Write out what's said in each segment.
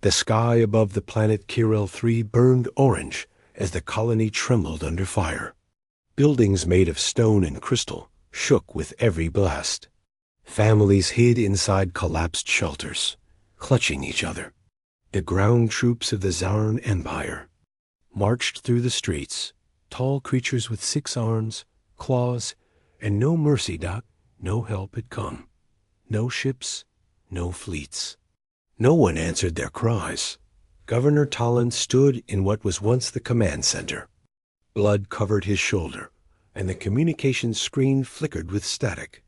The sky above the planet Kirel 3 burned orange as the colony trembled under fire. Buildings made of stone and crystal shook with every blast. Families hid inside collapsed shelters, clutching each other. The ground troops of the Zarn Empire marched through the streets, tall creatures with 6 arms, claws, and no mercy. No help had come. No ships, no fleets. No one answered their cries. Governor Talon stood in what was once the command center. Blood covered his shoulder, and the communications screen flickered with static.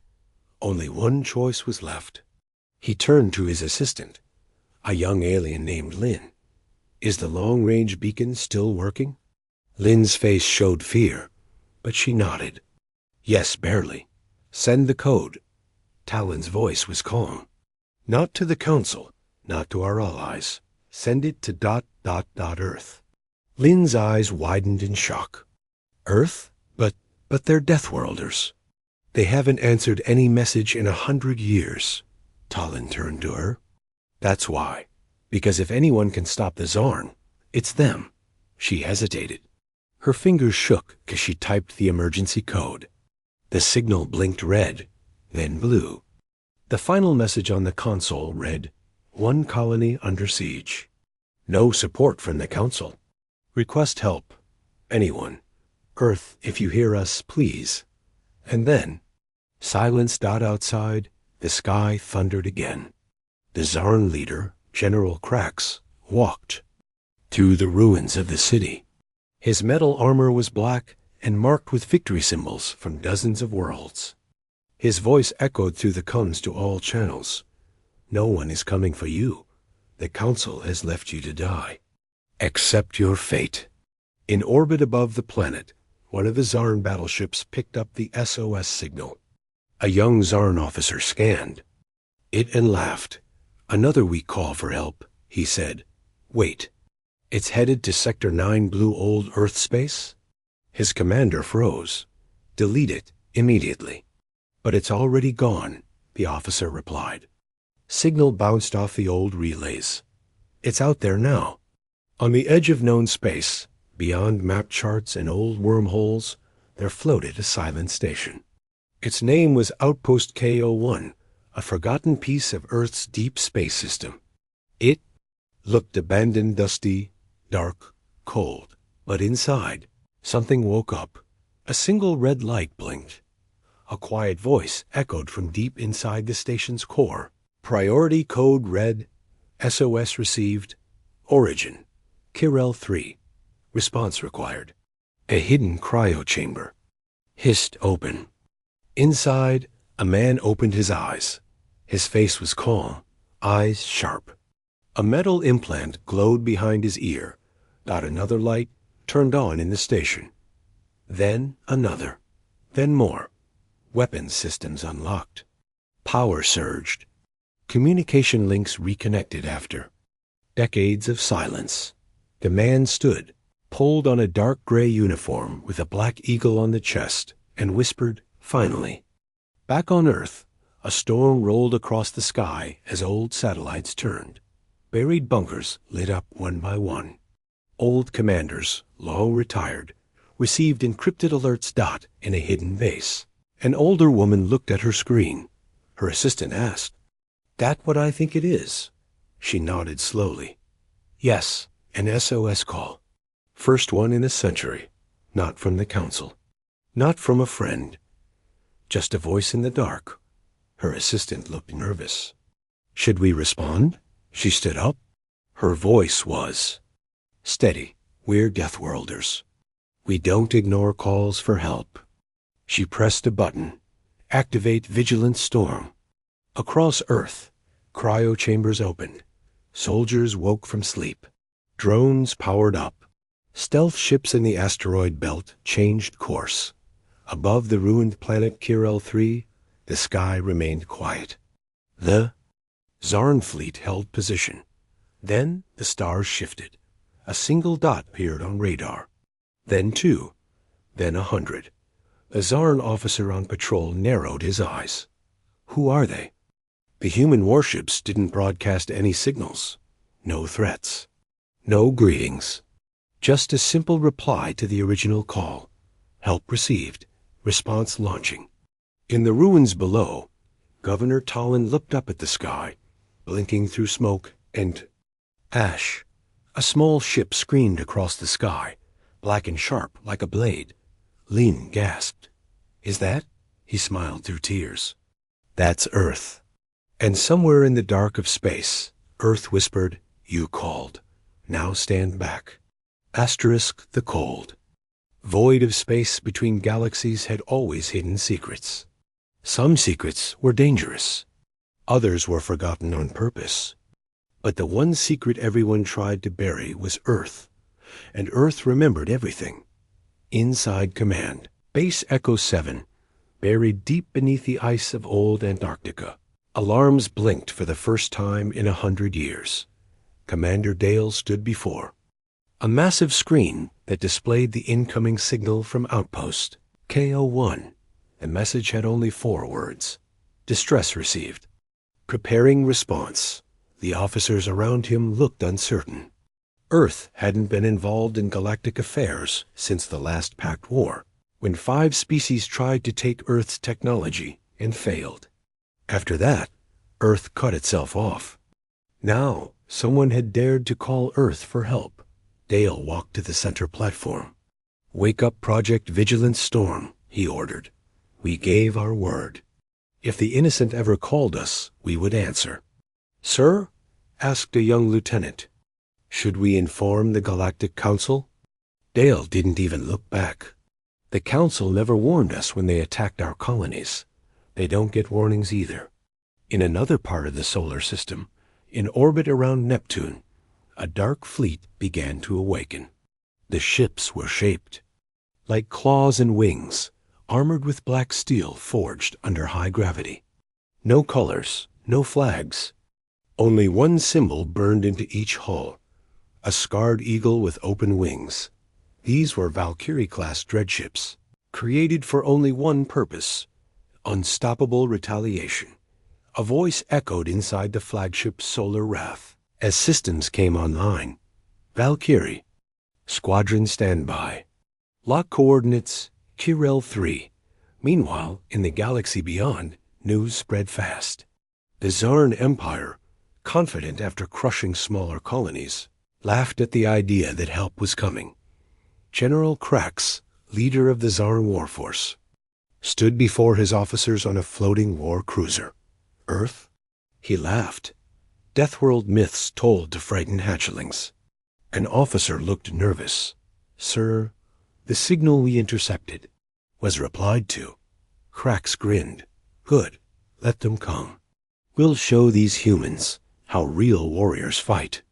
Only one choice was left. He turned to his assistant, a young alien named Lynn. "Is the long-range beacon still working?" Lynn's face showed fear, but she nodded. "Yes, barely. Send the code." Talon's voice was calm. "Not to the Council, not to our allies. Send it to ... Earth." Lynn's eyes widened in shock. "Earth? But they're Deathworlders. They haven't answered any message in 100 years. Talon turned to her. "That's why. Because if anyone can stop the Zarn, it's them." She hesitated. Her fingers shook as she typed the emergency code. The signal blinked red, then blue. The final message on the console read, "One colony under siege. No support from the Council. Request help. Anyone. Earth, if you hear us, please." And then, silence. Outside, the sky thundered again. The Zarn leader, General Krax, walked through the ruins of the city. His metal armor was black and marked with victory symbols from dozens of worlds. His voice echoed through the comms to all channels. "No one is coming for you. The Council has left you to die. Accept your fate." In orbit above the planet, one of the Zarn battleships picked up the SOS signal. A young Zarn officer scanned it and laughed. "Another weak call for help," he said. "Wait. It's headed to Sector 9 Blue Old Earth Space?" His commander froze. "Delete it immediately." "But it's already gone," the officer replied. Signal bounced off the old relays. "It's out there now." On the edge of known space, beyond map charts and old wormholes, there floated a silent station. Its name was Outpost K01, a forgotten piece of Earth's deep space system. It looked abandoned, dusty, dark, cold. But inside, something woke up. A single red light blinked. A quiet voice echoed from deep inside the station's core. "Priority code read. SOS received. Origin. Kirel 3. Response required." A hidden cryo chamber hissed open. Inside, a man opened his eyes. His face was calm, eyes sharp. A metal implant glowed behind his ear. Another light turned on in the station. Then another. Then more. Weapons systems unlocked. Power surged. Communication links reconnected after decades of silence. The man stood, pulled on a dark gray uniform with a black eagle on the chest, and whispered, "Finally." Back on Earth, a storm rolled across the sky as old satellites turned. Buried bunkers lit up one by one. Old commanders, long retired, received encrypted alerts. In a hidden base. An older woman looked at her screen. Her assistant asked, "That what I think it is?" She nodded slowly. "Yes, an SOS call. First one in a century. Not from the Council. Not from a friend. Just a voice in the dark." Her assistant looked nervous. "Should we respond?" She stood up. Her voice was steady. "We're Deathworlders. We don't ignore calls for help." She pressed a button. Activate Vigilant Storm. Across Earth, cryo chambers opened. Soldiers woke from sleep. Drones powered up. Stealth ships in the asteroid belt changed course. Above the ruined planet Kirel 3, the sky remained quiet. The Zarn fleet held position. Then the stars shifted. A single dot appeared on radar. Then 2. Then 100. The Zarn officer on patrol narrowed his eyes. "Who are they?" "The human warships didn't broadcast any signals. no threats, no greetings. Just a simple reply to the original call. Help received. Response launching. In the ruins below, Governor Tallon looked up at the sky, blinking through smoke and ash. A small ship screamed across the sky, black and sharp like a blade. Lin gasped. "Is that?" He smiled through tears. "That's Earth." And somewhere in the dark of space, Earth whispered, "You called. Now stand back." Asterisk the cold. Void of space between galaxies had always hidden secrets. Some secrets were dangerous. Others were forgotten on purpose. But the one secret everyone tried to bury was Earth. And Earth remembered everything. Inside Command, Base Echo 7, buried deep beneath the ice of old Antarctica. Alarms blinked for the first time in 100 years. Commander Dale stood before a massive screen that displayed the incoming signal from Outpost KO1. The message had only 4 words. Distress received. Preparing response. The officers around him looked uncertain. Earth hadn't been involved in galactic affairs since the last Pact War, when 5 species tried to take Earth's technology and failed. After that, Earth cut itself off. Now, someone had dared to call Earth for help. Dale walked to the center platform. "Wake up Project Vigilance Storm," he ordered. "We gave our word. If the innocent ever called us, we would answer." "Sir?" asked a young lieutenant. "Should we inform the Galactic Council?" Dale didn't even look back. "The Council never warned us when they attacked our colonies. They don't get warnings either." In another part of the solar system, in orbit around Neptune, a dark fleet began to awaken. The ships were shaped like claws and wings, armored with black steel forged under high gravity. No colors, no flags. Only one symbol burned into each hull, a scarred eagle with open wings. These were Valkyrie-class dreadships, created for only one purpose: unstoppable retaliation. A voice echoed inside the flagship's solar wrath as systems came online. "Valkyrie. Squadron standby. Lock coordinates Kirel 3. Meanwhile, in the galaxy beyond, news spread fast. The Zarn Empire, confident after crushing smaller colonies, laughed at the idea that help was coming. General Krax, leader of the Zarn war force, stood before his officers on a floating war cruiser. Earth? He laughed. Deathworld myths told to frighten hatchlings. An officer looked nervous. "Sir, the signal we intercepted was replied to." Krax grinned. "Good. Let them come. We'll show these humans how real warriors fight."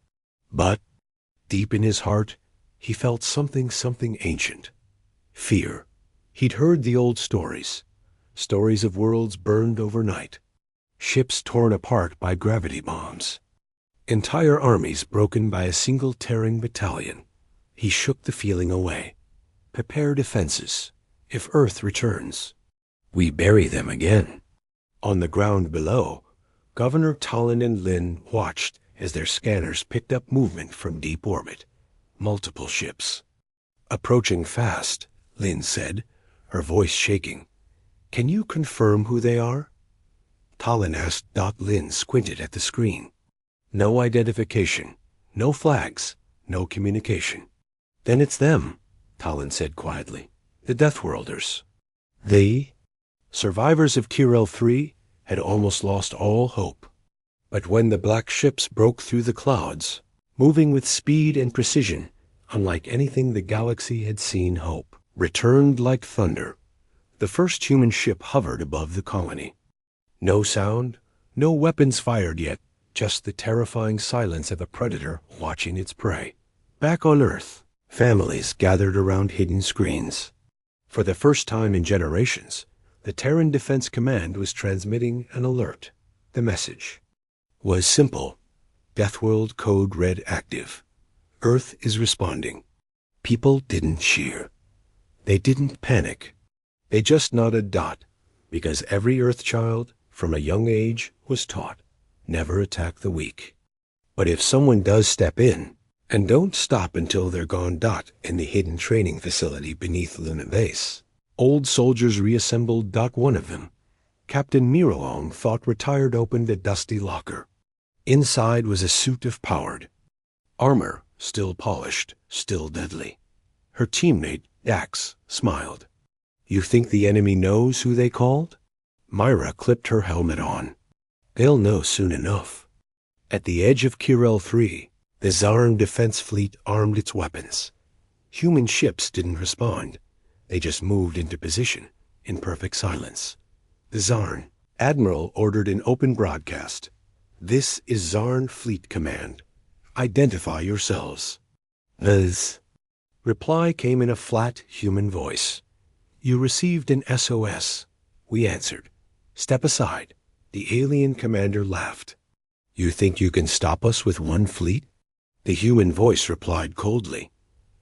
But, deep in his heart, he felt something ancient. Fear. He'd heard the old stories. Stories of worlds burned overnight. Ships torn apart by gravity bombs. Entire armies broken by a single tearing battalion. He shook the feeling away. Prepare defenses. If Earth returns, we bury them again. On the ground below, Governor Tallon and Lin watched as their scanners picked up movement from deep orbit. Multiple ships. "Approaching fast," Lin said, her voice shaking. "Can you confirm who they are?" Tallon asked. Lin squinted at the screen. "No identification, no flags, no communication." "Then it's them," Tallon said quietly. "The Deathworlders." They, survivors of Kirel 3, had almost lost all hope. But when the black ships broke through the clouds, moving with speed and precision, unlike anything the galaxy had seen, hope returned like thunder. The first human ship hovered above the colony. No sound, no weapons fired yet, just the terrifying silence of a predator watching its prey. Back on Earth, families gathered around hidden screens. For the first time in generations, the Terran Defense Command was transmitting an alert. The message was simple. Deathworld code red active. Earth is responding. People didn't cheer. They didn't panic. They just nodded. Because every Earth child, from a young age, was taught, never attack the weak. But if someone does step in, and don't stop until they're gone dot in the hidden training facility beneath Luna Base. Old soldiers reassembled. One of them, Captain Miralong, thought retired, opened a dusty locker. Inside was a suit of powered armor, still polished, still deadly. Her teammate, Dax, smiled. You think the enemy knows who they called? Myra clipped her helmet on. They'll know soon enough. At the edge of Kirel 3, the Zarn defense fleet armed its weapons. Human ships didn't respond. They just moved into position, in perfect silence. The Zarn Admiral ordered an open broadcast. This is Zarn Fleet Command. Identify yourselves. The reply came in a flat, human voice. You received an SOS. We answered. Step aside. The alien commander laughed. You think you can stop us with one fleet? The human voice replied coldly.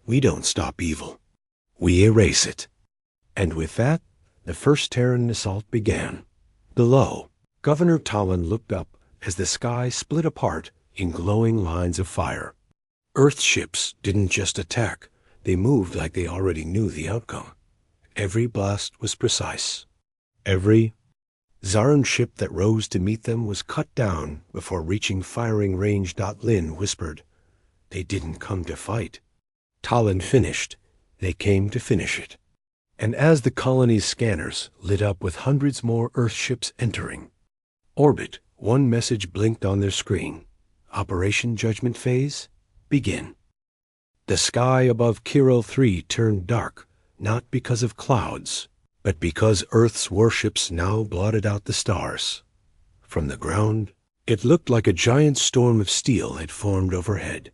We don't stop evil. We erase it. And with that, the first Terran assault began. Below, Governor Talon looked up as the sky split apart in glowing lines of fire. Earth ships didn't just attack. They moved like they already knew the outcome. Every blast was precise. Every Zarn ship that rose to meet them was cut down before reaching firing range. Lin whispered, They didn't come to fight. Talon finished. They came to finish it. And as the colony's scanners lit up with hundreds more Earth ships entering orbit, one message blinked on their screen. Operation Judgment Phase, begin. The sky above Kirel 3 turned dark, not because of clouds, but because Earth's warships now blotted out the stars. From the ground, it looked like a giant storm of steel had formed overhead.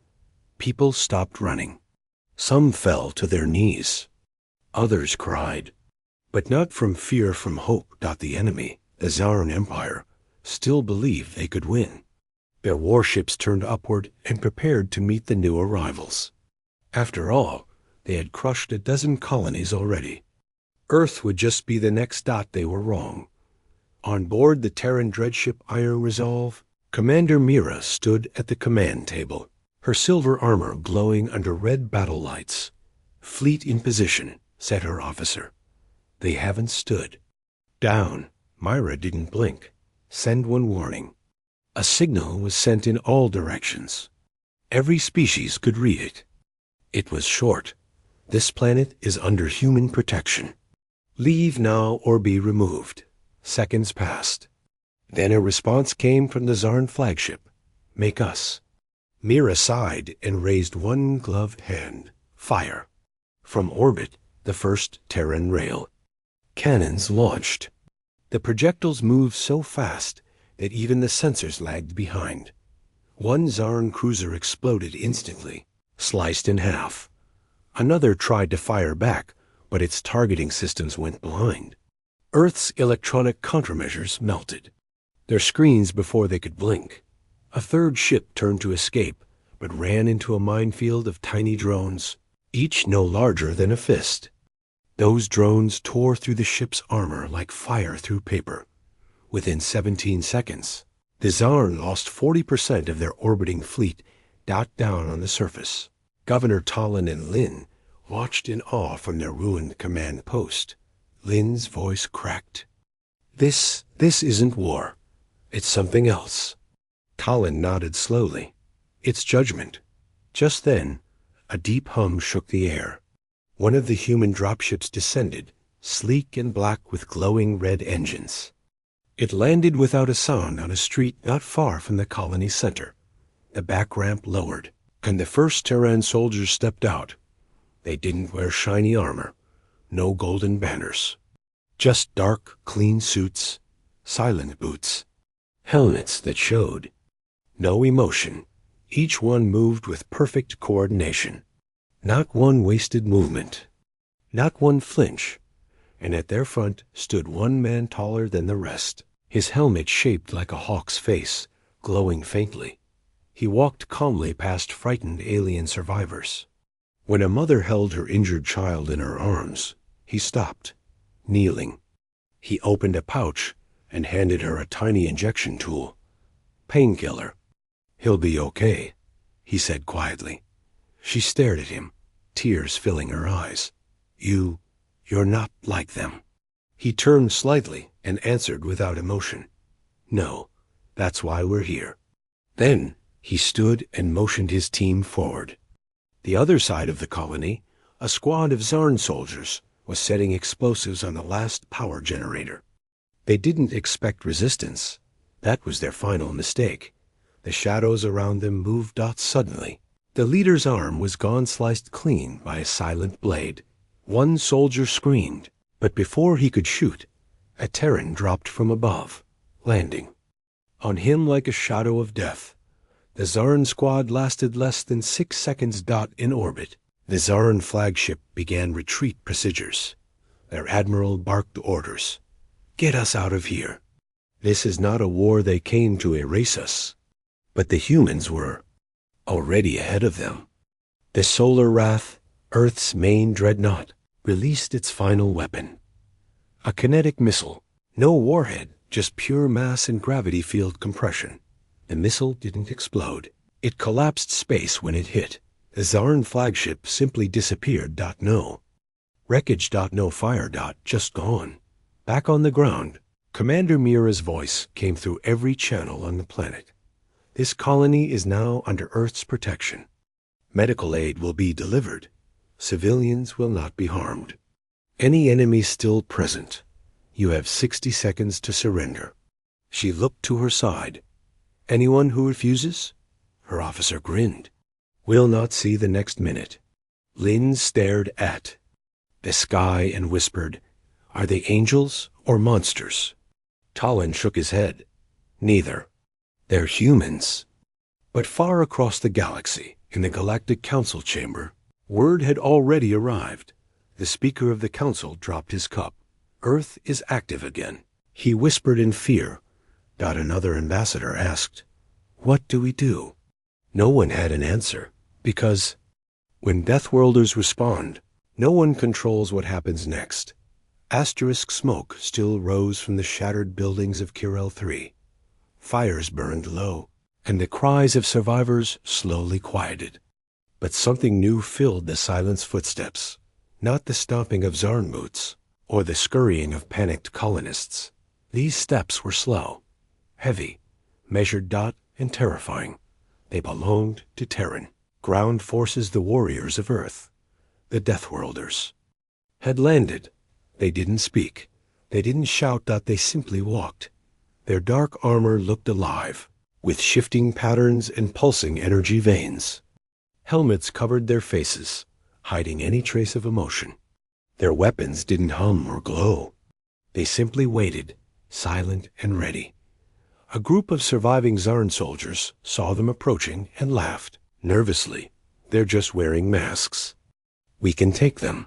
People stopped running. Some fell to their knees. Others cried, but not from fear, from hope. The enemy, the Zarn Empire, still believed they could win. Their warships turned upward and prepared to meet the new arrivals. After all, they had crushed a dozen colonies already. Earth would just be the next. They were wrong. On board the Terran dreadship Iron Resolve, Commander Mira stood at the command table, her silver armor glowing under red battle lights. Fleet in position, said her officer. They haven't stood. Down. Myra didn't blink. Send one warning. A signal was sent in all directions. Every species could read it. It was short. This planet is under human protection. Leave now or be removed. Seconds passed. Then a response came from the Zarn flagship. Make us. Mira sighed and raised one gloved hand. Fire. From orbit, the first Terran rail. Cannons launched. The projectiles moved so fast that even the sensors lagged behind. One Zarn cruiser exploded instantly, sliced in half. Another tried to fire back, but its targeting systems went blind. Earth's electronic countermeasures melted, their screens before they could blink. A third ship turned to escape, but ran into a minefield of tiny drones, each no larger than a fist. Those drones tore through the ship's armor like fire through paper. Within 17 seconds, the Zarn lost 40% of their orbiting fleet down on the surface. Governor Talon and Lin watched in awe from their ruined command post. Lin's voice cracked. This isn't war. It's something else. Talon nodded slowly. It's judgment. Just then, a deep hum shook the air. One of the human dropships descended, sleek and black with glowing red engines. It landed without a sound on a street not far from the colony center. The back ramp lowered, and the first Terran soldiers stepped out. They didn't wear shiny armor, no golden banners. Just dark, clean suits, silent boots, helmets that showed. No emotion. Each one moved with perfect coordination. Not one wasted movement. Not one flinch. And at their front stood one man taller than the rest, his helmet shaped like a hawk's face, glowing faintly. He walked calmly past frightened alien survivors. When a mother held her injured child in her arms, he stopped, kneeling. He opened a pouch and handed her a tiny injection tool. Painkiller. "He'll be okay," he said quietly. She stared at him, tears filling her eyes. You're not like them." He turned slightly and answered without emotion. "No, that's why we're here." Then he stood and motioned his team forward. The other side of the colony, a squad of Zarn soldiers was setting explosives on the last power generator. They didn't expect resistance. That was their final mistake. The shadows around them moved out suddenly. The leader's arm was gone, sliced clean by a silent blade. One soldier screamed, but before he could shoot, a Terran dropped from above, landing on him like a shadow of death. The Zarn squad lasted less than 6 seconds. In orbit, the Zarn flagship began retreat procedures. Their admiral barked orders. "Get us out of here. This is not a war they came to erase us." But the humans were already ahead of them. The Solar Wrath, Earth's main dreadnought, released its final weapon. A kinetic missile. No warhead, just pure mass and gravity field compression. The missile didn't explode. It collapsed space when it hit. The Zarn flagship simply disappeared. No wreckage. No fire. Just gone. Back on the ground, Commander Mira's voice came through every channel on the planet. "This colony is now under Earth's protection. Medical aid will be delivered. Civilians will not be harmed. Any enemy still present, you have 60 seconds to surrender." She looked to her side. "Anyone who refuses?" Her officer grinned. "We'll not see the next minute." Lynn stared at the sky and whispered, "Are they angels or monsters?" Talon shook his head. "Neither. They're humans." But far across the galaxy, in the Galactic Council chamber, word had already arrived. The Speaker of the Council dropped his cup. "Earth is active again." He whispered in fear. Another ambassador asked, "What do we do?" No one had an answer, because when Deathworlders respond, no one controls what happens next. Asterisk smoke still rose from the shattered buildings of Kirel 3. Fires burned low, and the cries of survivors slowly quieted. But something new filled the silence footsteps, not the stomping of Zarn boots or the scurrying of panicked colonists. These steps were slow, heavy, measured, and terrifying. They belonged to Terran, ground forces, the warriors of Earth. The Deathworlders had landed. They didn't speak. They didn't shout. They simply walked. Their dark armor looked alive, with shifting patterns and pulsing energy veins. Helmets covered their faces, hiding any trace of emotion. Their weapons didn't hum or glow. They simply waited, silent and ready. A group of surviving Zarn soldiers saw them approaching and laughed, nervously. "They're just wearing masks. We can take them."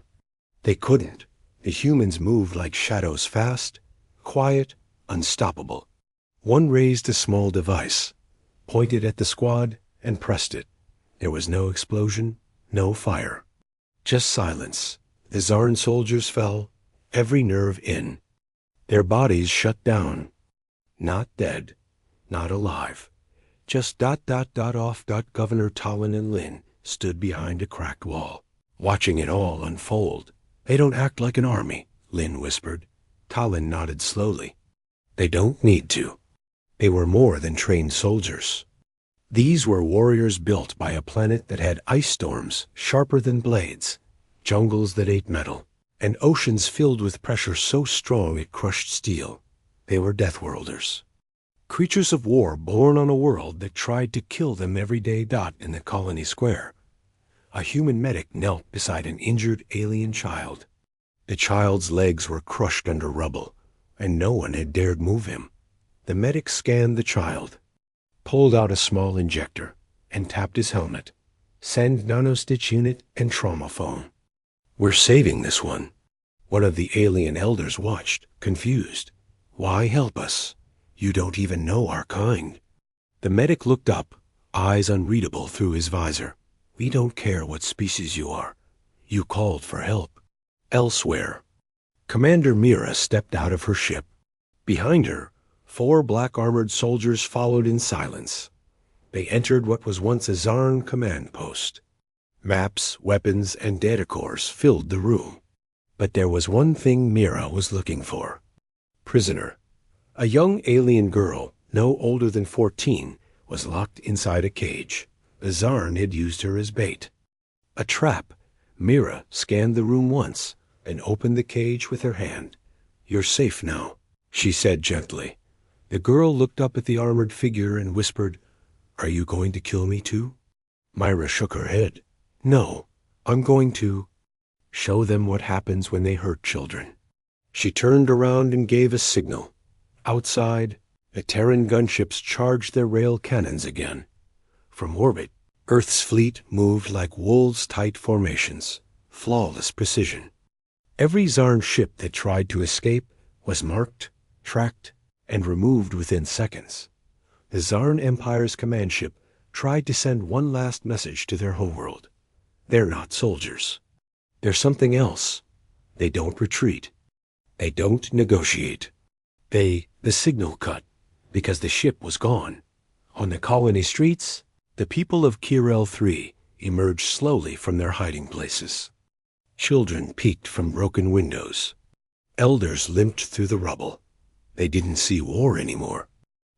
They couldn't. The humans moved like shadows, fast, quiet, unstoppable. One raised a small device, pointed at the squad, and pressed it. There was no explosion, no fire. Just silence. The Zarn soldiers fell, every nerve in. Their bodies shut down. Not dead, not alive. Just ... off. Governor Talon and Lynn stood behind a cracked wall, watching it all unfold. "They don't act like an army," Lynn whispered. Talon nodded slowly. "They don't need to." They were more than trained soldiers. These were warriors built by a planet that had ice storms sharper than blades, jungles that ate metal, and oceans filled with pressure so strong it crushed steel. They were Deathworlders. Creatures of war born on a world that tried to kill them every day. In the colony square, a human medic knelt beside an injured alien child. The child's legs were crushed under rubble, and no one had dared move him. The medic scanned the child, pulled out a small injector, and tapped his helmet. "Send nanostitch unit and trauma foam." "We're saving this one." One of the alien elders watched, confused. "Why help us? You don't even know our kind." The medic looked up, eyes unreadable through his visor. "We don't care what species you are. You called for help." Elsewhere, Commander Mira stepped out of her ship. Behind her, 4 black-armored soldiers followed in silence. They entered what was once a Zarn command post. Maps, weapons, and data cores filled the room. But there was one thing Mira was looking for. Prisoner. A young alien girl, no older than 14, was locked inside a cage. The Zarn had used her as bait. A trap. Mira scanned the room once and opened the cage with her hand. "You're safe now," she said gently. The girl looked up at the armored figure and whispered, "Are you going to kill me too?" Myra shook her head. "No, I'm going to show them what happens when they hurt children." She turned around and gave a signal. Outside, the Terran gunships charged their rail cannons again. From orbit, Earth's fleet moved like wolves-tight formations, flawless precision. Every Zarn ship that tried to escape was marked, tracked, and removed within seconds. The Zarn Empire's command ship tried to send one last message to their homeworld. They're not soldiers. They're something else. They don't retreat. They don't negotiate. The signal cut, because the ship was gone. On the colony streets, the people of Kirel 3 emerged slowly from their hiding places. Children peeked from broken windows. Elders limped through the rubble. They didn't see war anymore.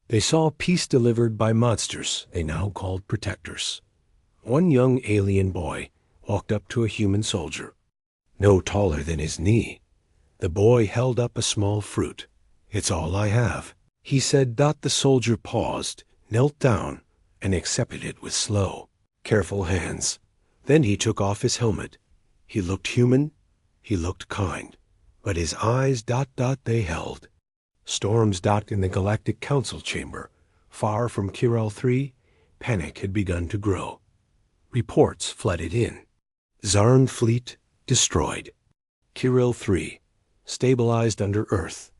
They saw peace delivered by monsters they now called protectors. One young alien boy walked up to a human soldier. No taller than his knee, the boy held up a small fruit. "It's all I have," he said. The soldier paused, knelt down, and accepted it with slow, careful hands. Then he took off his helmet. He looked human, he looked kind, but his eyes they held. Storms in the Galactic Council chamber, far from Kirel 3, panic had begun to grow. Reports flooded in. Zarn fleet destroyed. Kirel 3 stabilized under Earth.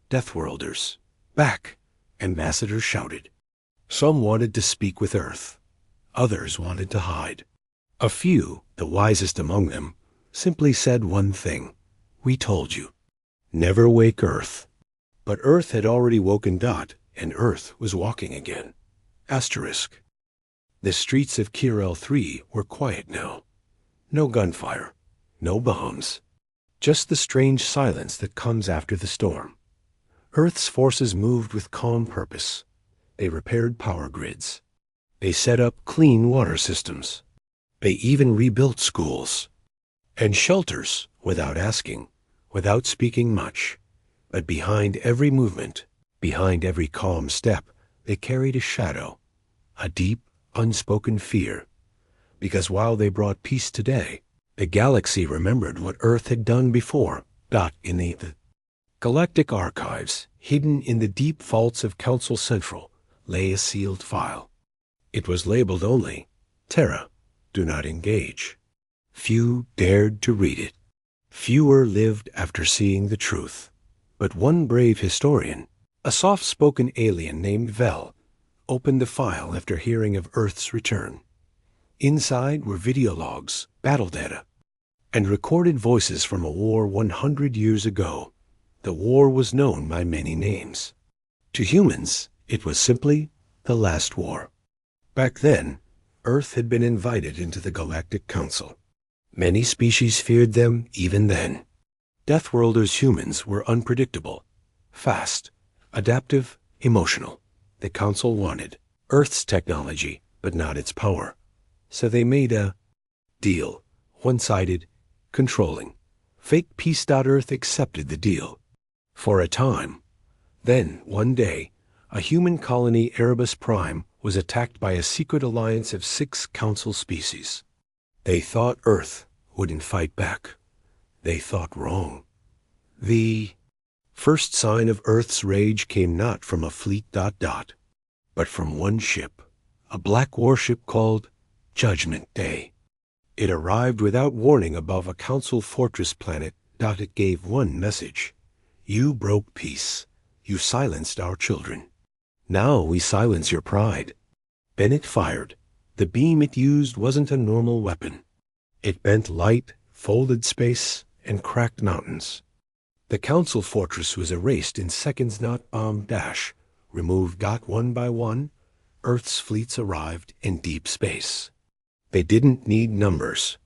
Deathworlders back, ambassadors shouted. Some wanted to speak with Earth. Others wanted to hide. A few, the wisest among them, simply said one thing. "We told you. Never wake Earth." But Earth had already woken and Earth was walking again. Asterisk. The streets of Kirel 3 were quiet now. No gunfire, no bombs, just the strange silence that comes after the storm. Earth's forces moved with calm purpose. They repaired power grids. They set up clean water systems. They even rebuilt schools and shelters without asking, without speaking much. But behind every movement, behind every calm step, they carried a shadow, a deep, unspoken fear. Because while they brought peace today, the galaxy remembered what Earth had done before. In the Galactic archives, hidden in the deep vaults of Council Central, lay a sealed file. It was labeled only, "Terra, do not engage." Few dared to read it. Fewer lived after seeing the truth. But one brave historian, a soft-spoken alien named Vel, opened the file after hearing of Earth's return. Inside were video logs, battle data, and recorded voices from a war 100 years ago. The war was known by many names. To humans, it was simply the last war. Back then, Earth had been invited into the Galactic Council. Many species feared them even then. Deathworlders humans were unpredictable, fast, adaptive, emotional. The Council wanted Earth's technology, but not its power. So they made a deal, one-sided, controlling. Fake Peace. Earth accepted the deal. For a time. Then, one day, a human colony, Erebus Prime, was attacked by a secret alliance of 6 Council species. They thought Earth wouldn't fight back. They thought wrong. The first sign of Earth's rage came not from a fleet. But from one ship, a black warship called Judgment Day. It arrived without warning above a Council fortress planet. It gave one message. You broke peace. You silenced our children. Now we silence your pride. Then it fired. The beam it used wasn't a normal weapon. It bent light, folded space, and cracked mountains. The Council fortress was erased in seconds. Removed. One by one, Earth's fleets arrived in deep space. They didn't need numbers.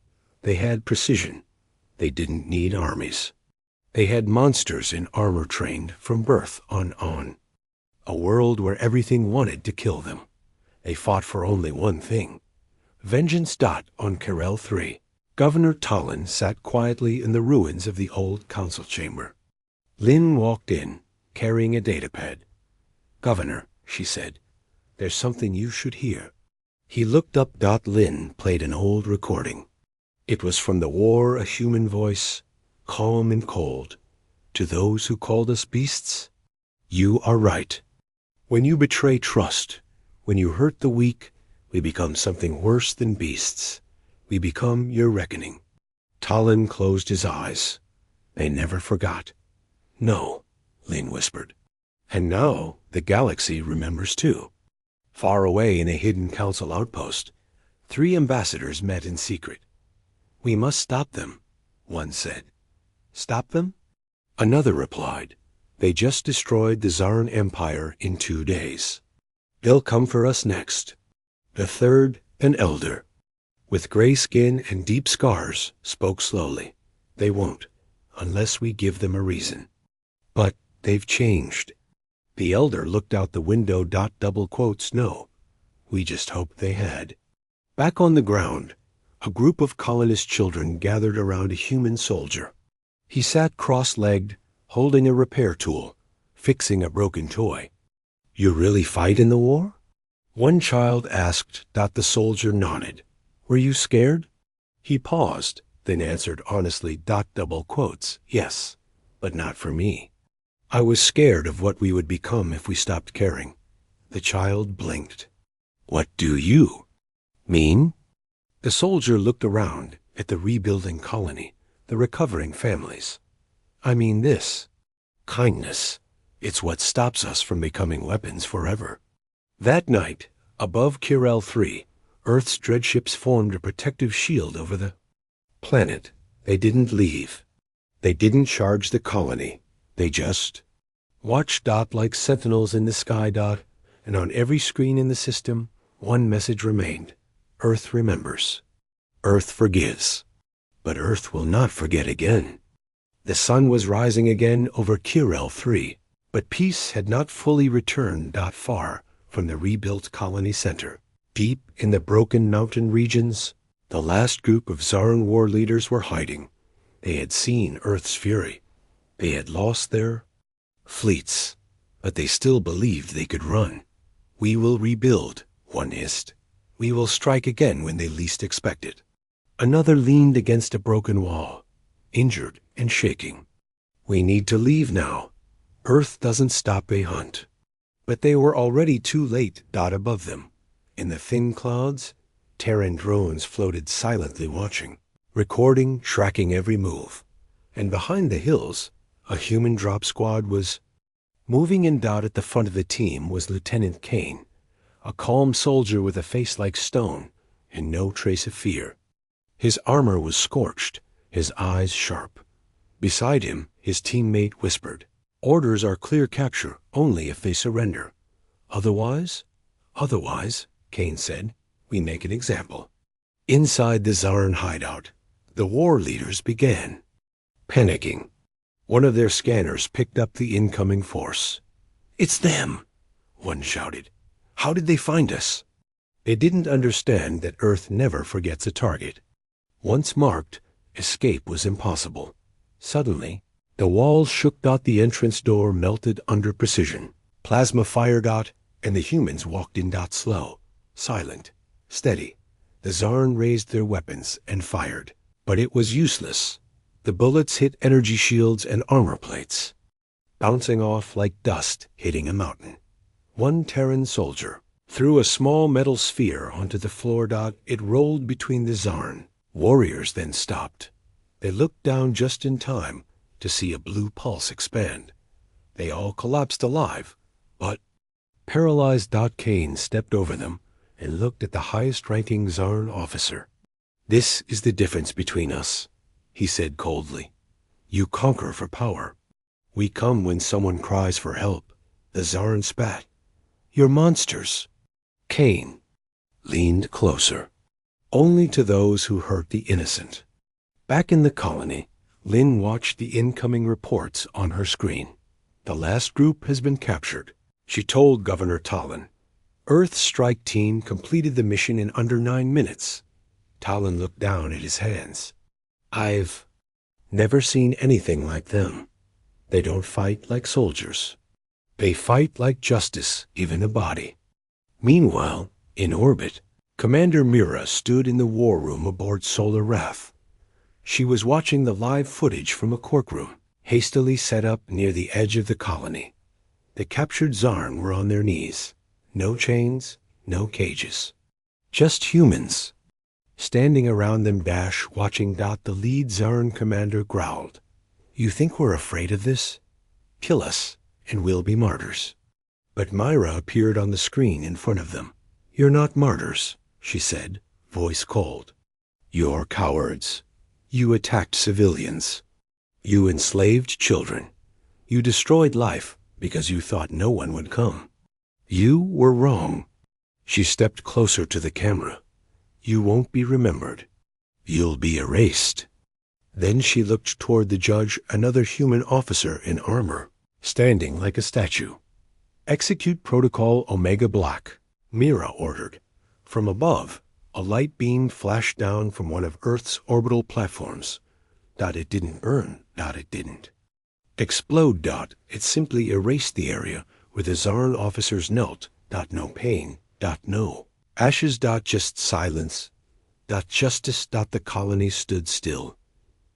They had precision. They didn't need armies. They had monsters in armor trained from birth on. A world where everything wanted to kill them. They fought for only one thing. Vengeance. On Kirel 3. Governor Talon sat quietly in the ruins of the old council chamber. Lynn walked in, carrying a datapad. "Governor," she said, "there's something you should hear." He looked up. Lynn played an old recording. It was from the war, a human voice, calm and cold. "To those who called us beasts, you are right. When you betray trust, when you hurt the weak, we become something worse than beasts. We become your reckoning." Talon closed his eyes. They never forgot. "No," Lynn whispered. "And now the galaxy remembers too." Far away in a hidden council outpost, 3 ambassadors met in secret. "We must stop them," one said. "Stop them?" Another replied. "They just destroyed the Zarn Empire in 2 days. They'll come for us next." The third, an elder, with gray skin and deep scars, spoke slowly. "They won't, unless we give them a reason. But they've changed." The elder looked out the window. "No, we just hoped they had." Back on the ground, a group of colonist children gathered around a human soldier. He sat cross-legged, holding a repair tool, fixing a broken toy. "You really fight in the war?" one child asked. The soldier nodded. "Were you scared?" He paused, then answered honestly. "Yes, but not for me. I was scared of what we would become if we stopped caring." The child blinked. "What do you mean?" The soldier looked around at the rebuilding colony, the recovering families. "I mean this. Kindness. It's what stops us from becoming weapons forever." That night, above Kirel 3, Earth's dreadships formed a protective shield over the planet. They didn't leave. They didn't charge the colony. They just watched. Like sentinels in the sky. And on every screen in the system, one message remained. Earth remembers. Earth forgives. But Earth will not forget again. The sun was rising again over Kirel 3, but peace had not fully returned. Far from the rebuilt colony center, deep in the broken mountain regions, the last group of Zarn war leaders were hiding. They had seen Earth's fury. They had lost their fleets, but they still believed they could run. "We will rebuild," one hissed. "We will strike again when they least expect it." Another leaned against a broken wall, injured and shaking. "We need to leave now. Earth doesn't stop a hunt." But they were already too late. Above them, in the thin clouds, Terran drones floated silently watching, recording, tracking every move. And behind the hills, a human drop squad was moving in. At the front of the team was Lieutenant Kane, a calm soldier with a face like stone and no trace of fear. His armor was scorched, his eyes sharp. Beside him, his teammate whispered, "Orders are clear capture only if they surrender. Otherwise, Kane said, "we make an example." Inside the Zarn hideout, the war leaders began panicking. One of their scanners picked up the incoming force. "It's them!" one shouted. "How did they find us?" They didn't understand that Earth never forgets a target. Once marked, escape was impossible. Suddenly, the walls shook. The entrance door melted under precision. Plasma fired. And the humans walked in. Slow, silent, steady. The Zarn raised their weapons and fired. But it was useless. The bullets hit energy shields and armor plates, bouncing off like dust hitting a mountain. One Terran soldier threw a small metal sphere onto the floor. It rolled between the Zarn. Warriors then stopped. They looked down just in time to see a blue pulse expand. They all collapsed alive, but paralyzed. Kane stepped over them and looked at the highest-ranking Zarn officer. "This is the difference between us," he said coldly. "You conquer for power. We come when someone cries for help." The Zarn spat. "You're monsters." Kane leaned closer. Only to those who hurt the innocent. Back in the colony, Lynn watched the incoming reports on her screen. The last group has been captured. She told Governor Talon. Earth's strike team completed the mission in under 9 minutes. Talon looked down at his hands. I've never seen anything like them. They don't fight like soldiers. They fight like justice, even a body. Meanwhile, in orbit, Commander Mira stood in the war room aboard Solar Wrath. She was watching the live footage from a corkroom, hastily set up near the edge of the colony. The captured Zarn were on their knees. No chains, no cages. Just humans. Standing around them watching. The lead Zarn commander growled. You think we're afraid of this? Kill us, and we'll be martyrs. But Myra appeared on the screen in front of them. You're not martyrs, she said, voice cold. You're cowards. You attacked civilians. You enslaved children. You destroyed life because you thought no one would come. You were wrong. She stepped closer to the camera. You won't be remembered. You'll be erased. Then she looked toward the judge, another human officer in armor, standing like a statue. Execute Protocol Omega Black, Mira ordered. From above, a light beam flashed down from one of Earth's orbital platforms. It didn't burn. It didn't explode. It simply erased the area where the Zarn officers knelt. No pain. No ashes. Just silence. Justice. The colony stood still.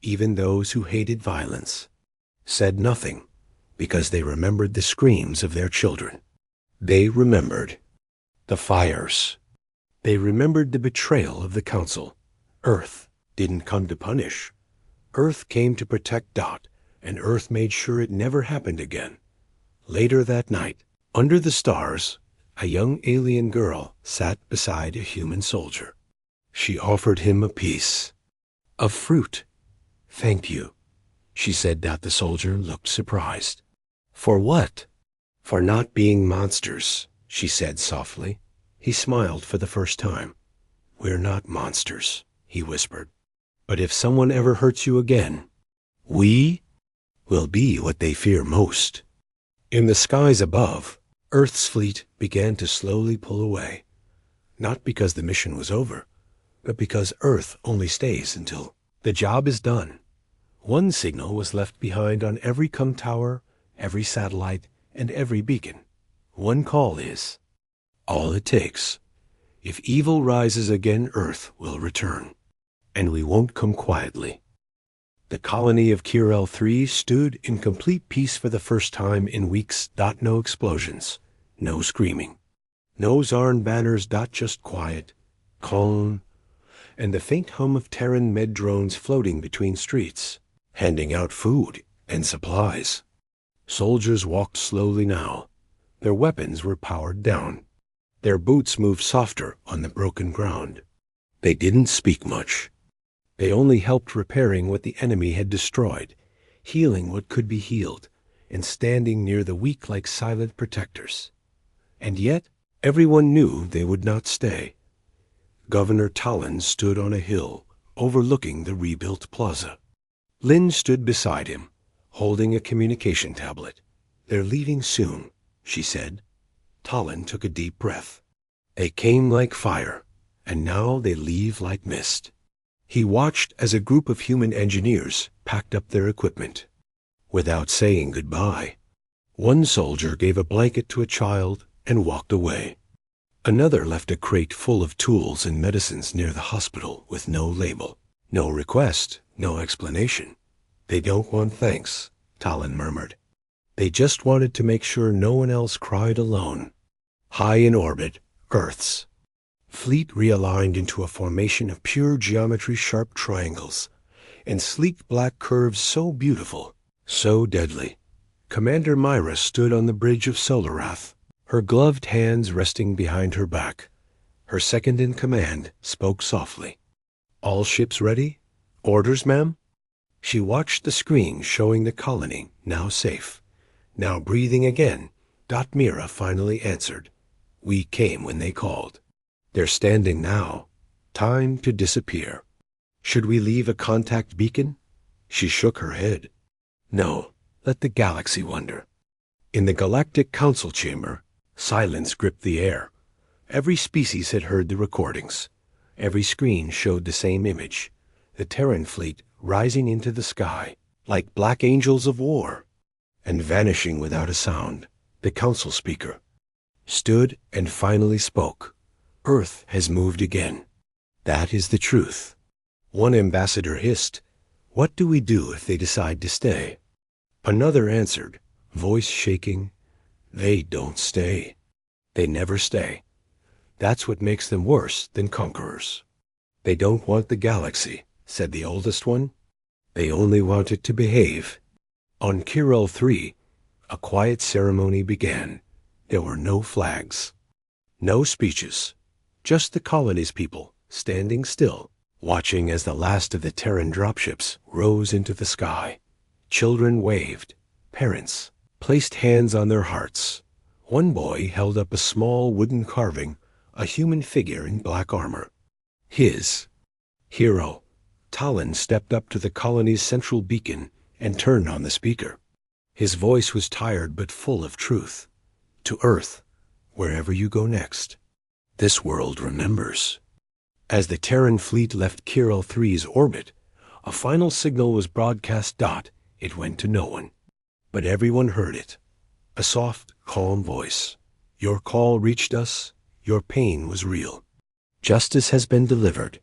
Even those who hated violence said nothing because they remembered the screams of their children. They remembered the fires. They remembered the betrayal of the Council. Earth didn't come to punish. Earth came to protect. And Earth made sure it never happened again. Later that night, under the stars, a young alien girl sat beside a human soldier. She offered him a piece of fruit. Thank you, she said. The soldier looked surprised. For what? For not being monsters, she said softly. He smiled for the first time. We're not monsters, he whispered. But if someone ever hurts you again, we will be what they fear most. In the skies above, Earth's fleet began to slowly pull away. Not because the mission was over, but because Earth only stays until the job is done. One signal was left behind on every com tower, every satellite, and every beacon. One call is all it takes. If evil rises again, Earth will return. And we won't come quietly. The colony of Kirel 3 stood in complete peace for the first time in weeks. No explosions, no screaming, no Zarn banners. Just quiet, calm, and the faint hum of Terran med drones floating between streets, handing out food and supplies. Soldiers walked slowly now. Their weapons were powered down. Their boots moved softer on the broken ground. They didn't speak much. They only helped repairing what the enemy had destroyed, healing what could be healed, and standing near the weak like silent protectors. And yet, everyone knew they would not stay. Governor Talon stood on a hill, overlooking the rebuilt plaza. Lynn stood beside him, holding a communication tablet. They're leaving soon, she said. Talon took a deep breath. They came like fire, and now they leave like mist. He watched as a group of human engineers packed up their equipment. Without saying goodbye, one soldier gave a blanket to a child and walked away. Another left a crate full of tools and medicines near the hospital with no label. No request, no explanation. They don't want thanks, Talon murmured. They just wanted to make sure no one else cried alone. High in orbit, Earth's fleet realigned into a formation of pure geometry, sharp triangles, and sleek black curves so beautiful, so deadly. Commander Myra stood on the bridge of Solarath, her gloved hands resting behind her back. Her second-in-command spoke softly. All ships ready? Orders, ma'am? She watched the screen showing the colony, now safe, now breathing again. Mira finally answered. We came when they called. They're standing now. Time to disappear. Should we leave a contact beacon? She shook her head. No, let the galaxy wonder. In the Galactic Council chamber, silence gripped the air. Every species had heard the recordings. Every screen showed the same image, the Terran fleet rising into the sky like black angels of war. And vanishing without a sound, the council speaker stood and finally spoke. Earth has moved again. That is the truth. One ambassador hissed, "What do we do if they decide to stay?" Another answered, voice shaking, "They don't stay. They never stay. That's what makes them worse than conquerors." "They don't want the galaxy," said the oldest one. "They only want it to behave." On Kirel 3, a quiet ceremony began. There were no flags, no speeches, just the colony's people standing still, watching as the last of the Terran dropships rose into the sky. Children waved. Parents placed hands on their hearts. One boy held up a small wooden carving, a human figure in black armor. His hero. Talon stepped up to the colony's central beacon and turned on the speaker. His voice was tired but full of truth. "To Earth, wherever you go next. This world remembers." As the Terran fleet left Kirel 3's orbit, a final signal was broadcast. It went to no one. But everyone heard it. A soft, calm voice. "Your call reached us. Your pain was real. Justice has been delivered."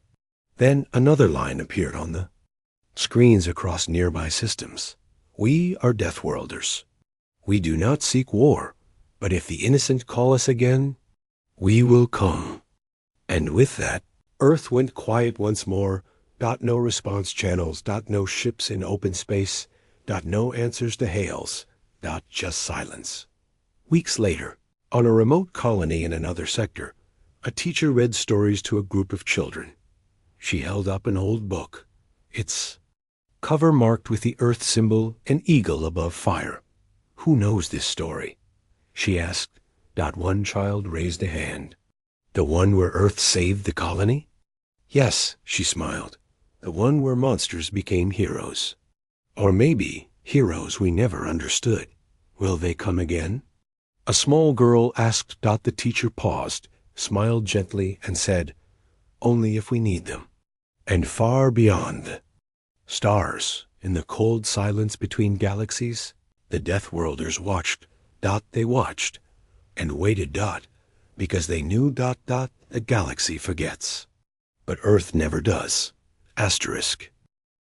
Then another line appeared on the screens across nearby systems. "We are Deathworlders. We do not seek war, but if the innocent call us again, we will come." And with that, Earth went quiet once more. No response channels. No ships in open space. No answers to hails. Just silence. Weeks later, on a remote colony in another sector, a teacher read stories to a group of children. She held up an old book, its cover marked with the Earth symbol, an eagle above fire. "Who knows this story?" she asked. One child raised a hand. "The one where Earth saved the colony?" "Yes," she smiled. "The one where monsters became heroes. Or maybe heroes we never understood. Will they come again?" A small girl asked. The teacher paused, smiled gently, and said, "Only if we need them." And far beyond the stars, in the cold silence between galaxies, the Deathworlders watched. They watched and waited. Because they knew. The galaxy forgets. But Earth never does. Asterisk.